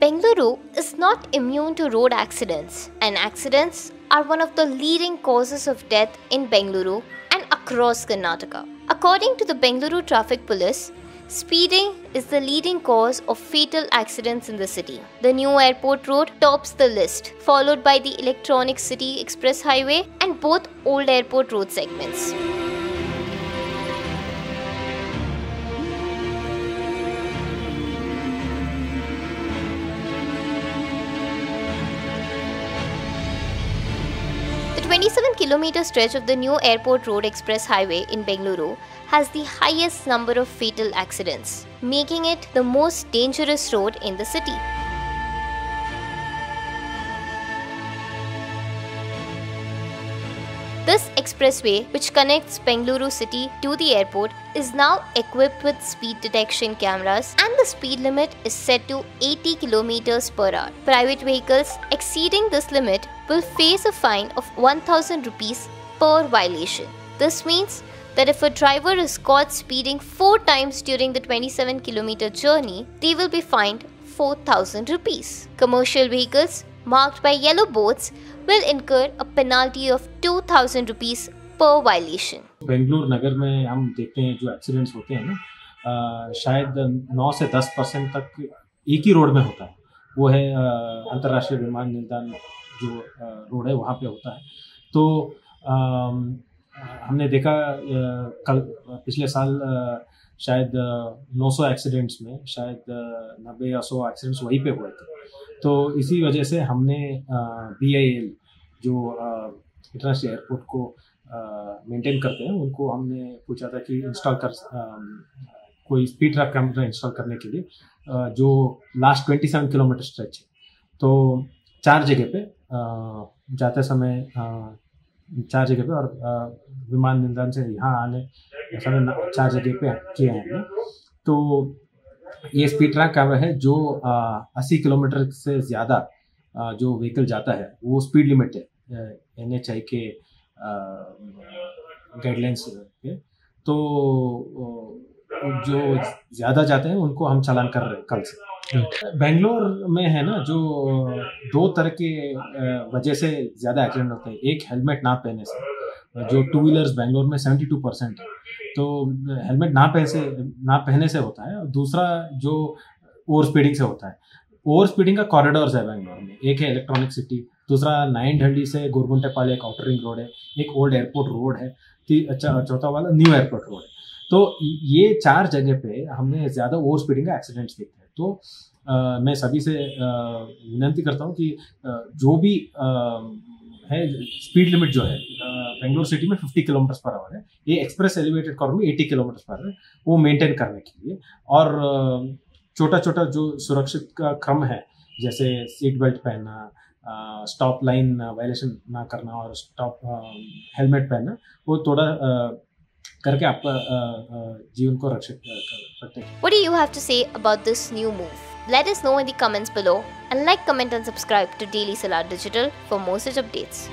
Bengaluru is not immune to road accidents, and accidents are one of the leading causes of death in Bengaluru and across Karnataka. According to the Bengaluru Traffic Police, speeding is the leading cause of fatal accidents in the city. The new airport road tops the list, followed by the Electronic City Express Highway and both old airport road segments. The 27-kilometer stretch of the new Airport Road Express Highway in Bengaluru has the highest number of fatal accidents, making it the most dangerous road in the city. This expressway, which connects Bengaluru city to the airport, is now equipped with speed detection cameras and the speed limit is set to 80 km per hour. Private vehicles exceeding this limit will face a fine of 1000 rupees per violation. This means that if a driver is caught speeding 4 times during the 27-kilometer journey, they will be fined 4000 rupees. Commercial vehicles marked by yellow boards will incur a penalty of 2000 rupees per violation. Bengaluru नगर में हम देखते हैं जो accidents होते हैं ना, शायद 9 से 10% तक एक ही रोड में होता है। वो है अंतर्राष्ट्रीय विमान निलदान जो रोड है वहाँ पे होता है। तो हमने देखा कल पिछले साल शायद 900 एक्सीडेंट्स में शायद 90 या 100 एक्सीडेंट्स वहीं पे हुए थे। तो इसी वजह से हमने BIL जो इंटरनेशनल एयरपोर्ट को मेंटेन करते हैं उनको हमने पूछा था कि कोई स्पीड ट्रैप कैमरा इंस्टॉल करने के लिए जो लास्ट 27 किलोमीटर स्ट्रेच है। तो 4 जगह पे जाते समय 4 जगह पे और विमान निलदान से यहाँ आने समय 4 जगह पे किए हैं हमने। तो ये स्पीड ट्रैप कैमरा है जो 80 किलोमीटर से ज़्यादा जो व्हीकल जाता है वो स्पीड लिमिट है NHAI के गाइडलाइंस पे। तो जो ज़्यादा जाते हैं उनको हम चालान कर रहे हैं कल से। बेंगलोर में है ना जो 2 तरह के वजह से ज़्यादा एक्सीडेंट होते हैं। एक हेलमेट ना पहनने से, जो 2 व्हीलर्स बेंगलोर में 72% है, तो हेलमेट ना पहनने से होता है। और दूसरा जो ओवर स्पीडिंग से होता है। ओवर स्पीडिंग का कॉरिडोर्स है बेंगलोर में, एक है इलेक्ट्रॉनिक सिटी, दूसरा नाइनडहल्ली से गोरगुंटेपाली एक आउटर रिंग रोड है, एक ओल्ड एयरपोर्ट रोड है, चौथा वाला न्यू एयरपोर्ट रोड है। तो ये 4 जगह पे हमने ज़्यादा ओवर स्पीडिंग का एक्सीडेंट्स देखते हैं। तो मैं सभी से विनती करता हूँ कि जो भी है स्पीड लिमिट जो है बेंगलोर सिटी में 50 किलोमीटर पर आवर है, ये एक्सप्रेस एलिवेटेड कॉरिडोर में 80 किलोमीटर पर आवर है, वो मेंटेन करने के लिए। और छोटा छोटा जो सुरक्षित का क्रम है, जैसे सीट बेल्ट पहनना, स्टॉप लाइन वायलेशन ना करना और स्टॉप हेलमेट पहनना, वो थोड़ा करके आपका जीवन को रक्षित करते हैं। What do you have to say about this new move? Let us know in the comments below and like, comment and subscribe to Daily Salar Digital for more such updates.